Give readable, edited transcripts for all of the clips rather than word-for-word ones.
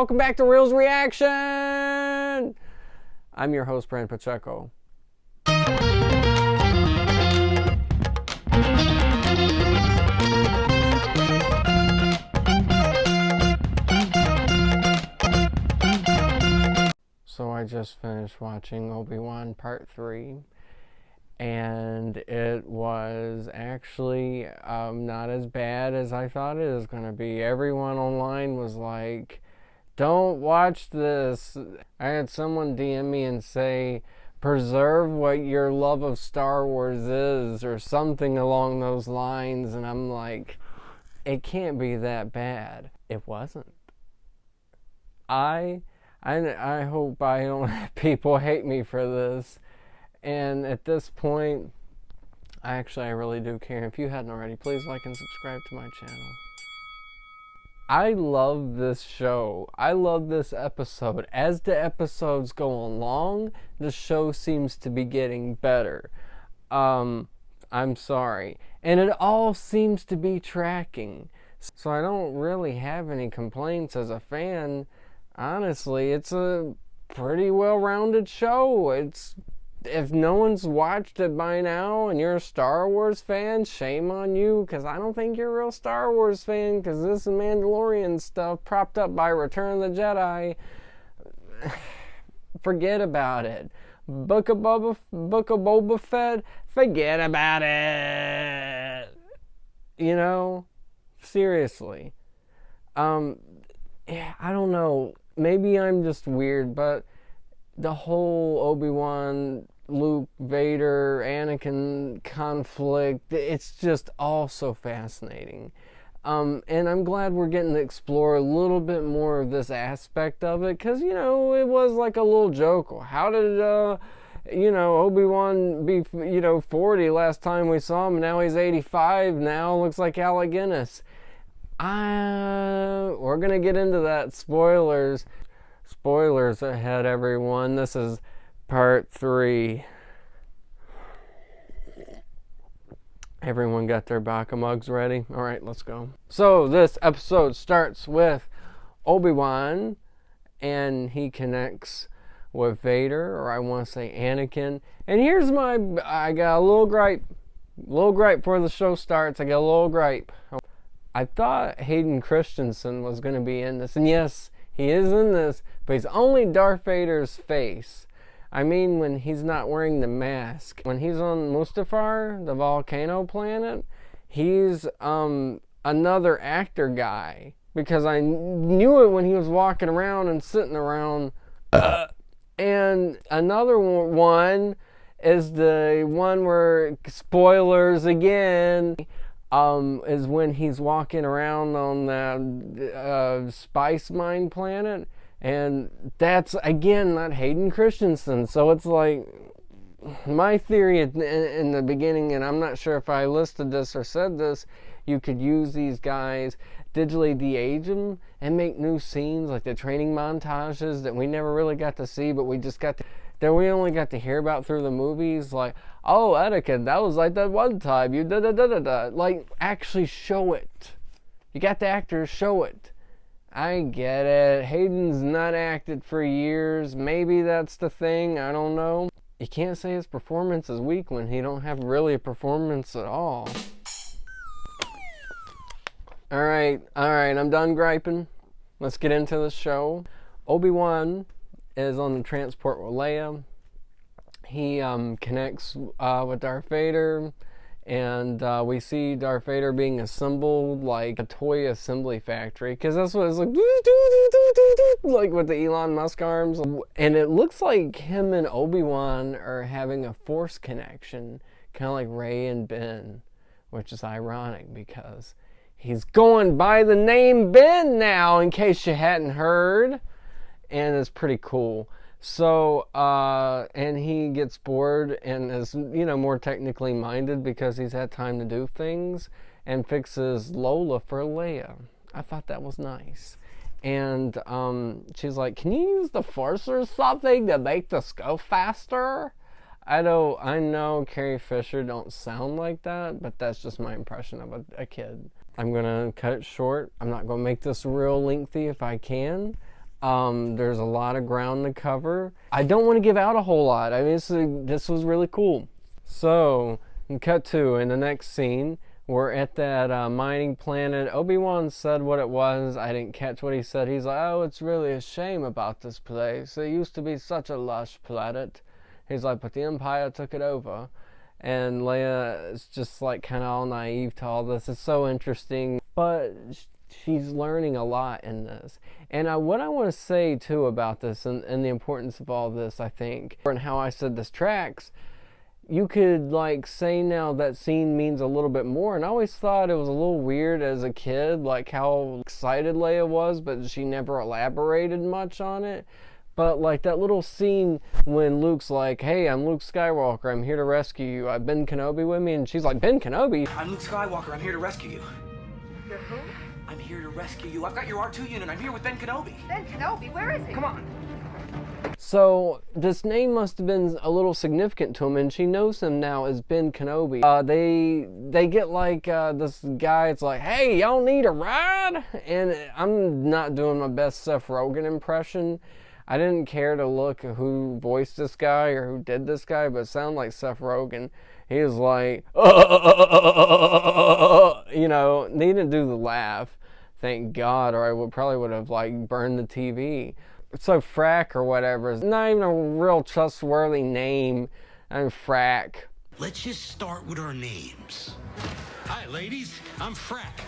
Welcome back to Reels Reaction! I'm your host, Pacheco. So I just finished watching Obi-Wan Part 3, and it was actually not as bad as I thought it was going to be. Everyone online was like, don't watch this. I had someone DM me and say, preserve what your love of Star Wars is, or something along those lines, and I'm like, it can't be that bad. It wasn't. I hope I don't have people hate me for this. And at this point, I really do care. If you hadn't already, please like and subscribe to my channel. I love this show. I love this episode. As the episodes go along, the show seems to be getting better. I'm sorry. And it all seems to be tracking. So I don't really have any complaints as a fan. Honestly, it's a pretty well-rounded show. If no one's watched it by now and you're a Star Wars fan, shame on you, because I don't think you're a real Star Wars fan, because this is Mandalorian stuff propped up by Return of the Jedi. Forget about it. Book of Boba Fett, forget about it. You know? Seriously. Yeah, I don't know. Maybe I'm just weird, but the whole Obi-Wan, Luke, Vader, Anakin conflict, it's just all so fascinating. And I'm glad we're getting to explore a little bit more of this aspect of it, because, you know, it was like a little joke. How did, Obi-Wan be, 40 last time we saw him, and now he's 85, now looks like Alec Guinness. We're going to get into that. Spoilers. Spoilers ahead, everyone. This is part 3. Everyone got their Baka mugs ready? Alright, let's go. So this episode starts with Obi-Wan, and he connects with Vader, or I want to say Anakin. And here's I got a little gripe. Before the show starts, I got a little gripe. I thought Hayden Christensen was going to be in this, and yes, he is in this, but he's only Darth Vader's face. I mean, when he's not wearing the mask. When he's on Mustafar, the volcano planet, he's another actor guy, because I knew it when he was walking around and sitting around. And another one is the one where, spoilers again, is when he's walking around on that spice mine planet, and that's again not Hayden Christensen. So it's like, my theory in the beginning, and I'm not sure if I listed this or said this, you could use these guys, digitally de-age them, and make new scenes, like the training montages that we never really got to see, but we only got to hear about through the movies, like, oh, Anakin, that was like that one time, you da-da-da-da-da. Like, actually show it. You got the actors, show it. I get it. Hayden's not acted for years. Maybe that's the thing, I don't know. You can't say his performance is weak when he don't have really a performance at all. Alright, I'm done griping. Let's get into the show. Obi-Wan is on the transport with Leia. He connects with Darth Vader, and we see Darth Vader being assembled like a toy assembly factory, because that's what it's like with the Elon Musk arms. And it looks like him and Obi-Wan are having a force connection, kind of like Rey and Ben, which is ironic because he's going by the name Ben now, in case you hadn't heard. And it's pretty cool. So, and he gets bored and is, more technically minded because he's had time to do things, and fixes Lola for Leia. I thought that was nice. And she's like, can you use the Force or something to make this go faster? I know Carrie Fisher don't sound like that, but that's just my impression of a kid. I'm going to cut it short. I'm not going to make this real lengthy if I can. There's a lot of ground to cover. I don't want to give out a whole lot. I mean, this was really cool. So, cut to, in the next scene, we're at that mining planet. Obi-Wan said what it was. I didn't catch what he said. He's like, oh, it's really a shame about this place. It used to be such a lush planet. He's like, but the Empire took it over. And Leia is just like kind of all naive to all this. It's so interesting. But she's learning a lot in this. And what I want to say too about this and the importance of all this, I think, and how I said this tracks, you could like say now that scene means a little bit more. And I always thought it was a little weird as a kid, like how excited Leia was, but she never elaborated much on it. But like that little scene when Luke's like, hey, I'm Luke Skywalker, I'm here to rescue you. I've Ben Kenobi with me. And she's like, Ben Kenobi? I'm Luke Skywalker, I'm here to rescue you. You're who? I'm here to rescue you. I've got your R2 unit. I'm here with Ben Kenobi. Ben Kenobi? Where is he? Come on. So this name must have been a little significant to him, and she knows him now as Ben Kenobi. They get like this guy. It's like, hey, y'all need a ride? And I'm not doing my best Seth Rogen impression. I didn't care to look at who voiced this guy or who did this guy, but it sounded like Seth Rogen. He was like, you know, he didn't do the laugh, thank God, or I probably would have like burned the TV. So Frack or whatever is not even a real trustworthy name. I'm Frack. Let's just start with our names. Hi, ladies. I'm Frack.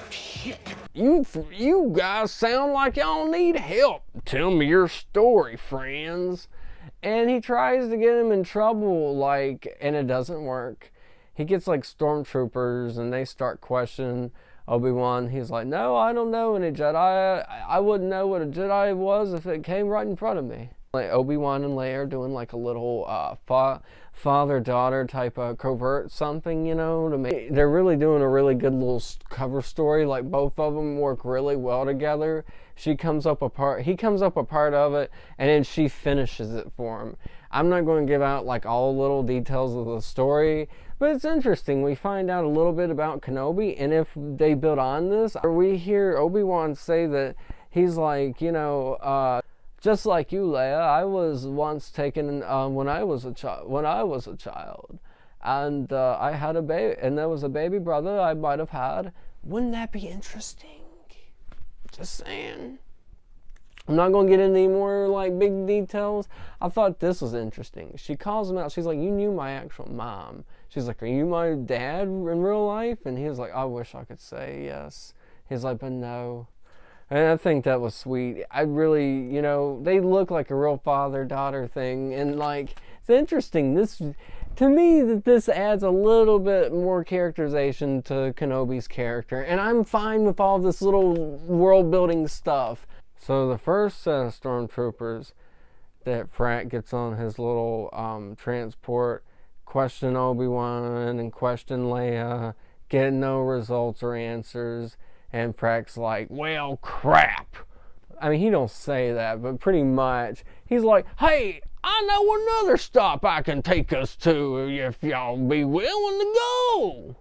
Shit. You guys sound like y'all need help. Tell me your story, friends. And he tries to get him in trouble, like, and it doesn't work. He gets like stormtroopers, and they start questioning Obi-Wan. He's like, no, I don't know any Jedi. I wouldn't know what a Jedi was if it came right in front of me. Like Obi-Wan and Leia are doing like a little father-daughter type of covert something, you know. They're really doing a really good little cover story. Like both of them work really well together. He comes up a part of it, and then she finishes it for him. I'm not going to give out like all little details of the story, but it's interesting. We find out a little bit about Kenobi, and if they build on this, we hear Obi-Wan say that he's like, you know, just like you, Leia, I was once taken when I was a child, and I had a baby, and there was a baby brother I might have had. Wouldn't that be interesting? Just saying. I'm not going to get into any more like big details. I thought this was interesting. She calls him out. She's like, you knew my actual mom. She's like, are you my dad in real life? And he was like, I wish I could say yes. He's like, but no. And I think that was sweet. I really, you know, they look like a real father-daughter thing. And like, it's interesting. To me, this adds a little bit more characterization to Kenobi's character. And I'm fine with all this little world-building stuff. So the first set of stormtroopers that Frack gets on his little transport question Obi-Wan and question Leia, get no results or answers, and Frack's like, well, crap. I mean, he don't say that, but pretty much. He's like, hey, I know another stop I can take us to if y'all be willing to go.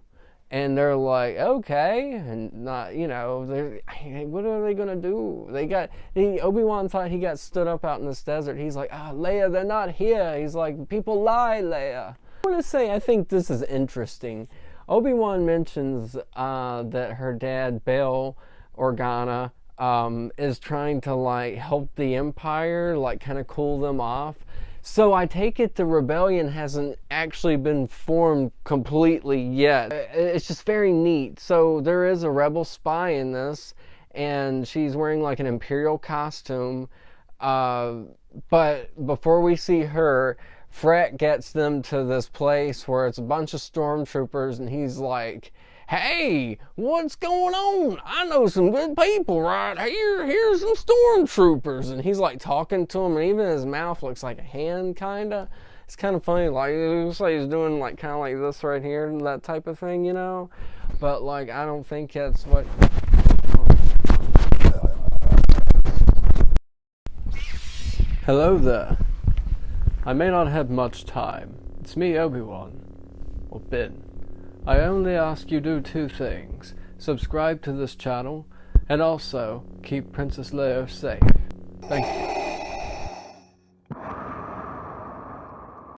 And they're like, okay, and not, you know, what are they gonna do? Obi-Wan thought he got stood up out in this desert. He's like, Leia, they're not here. He's like, people lie, Leia. I want to say, I think this is interesting. Obi-Wan mentions that her dad, Bail Organa, is trying to like help the Empire, like kind of cool them off. So I take it the rebellion hasn't actually been formed completely yet. It's just very neat. So there is a rebel spy in this, and she's wearing like an Imperial costume. But before we see her, Frack gets them to this place where it's a bunch of stormtroopers, and he's like, hey, what's going on? I know some good people right here. Here's some stormtroopers. And he's like talking to them, and even his mouth looks like a hand, kind of. It's kind of funny. Like, it looks like he's doing like kind of like this right here, that type of thing, you know? But like, I don't think that's what... Hello there. I may not have much time. It's me, Obi-Wan. Or Ben. I only ask you do two things. Subscribe to this channel, and also keep Princess Leia safe. Thank you.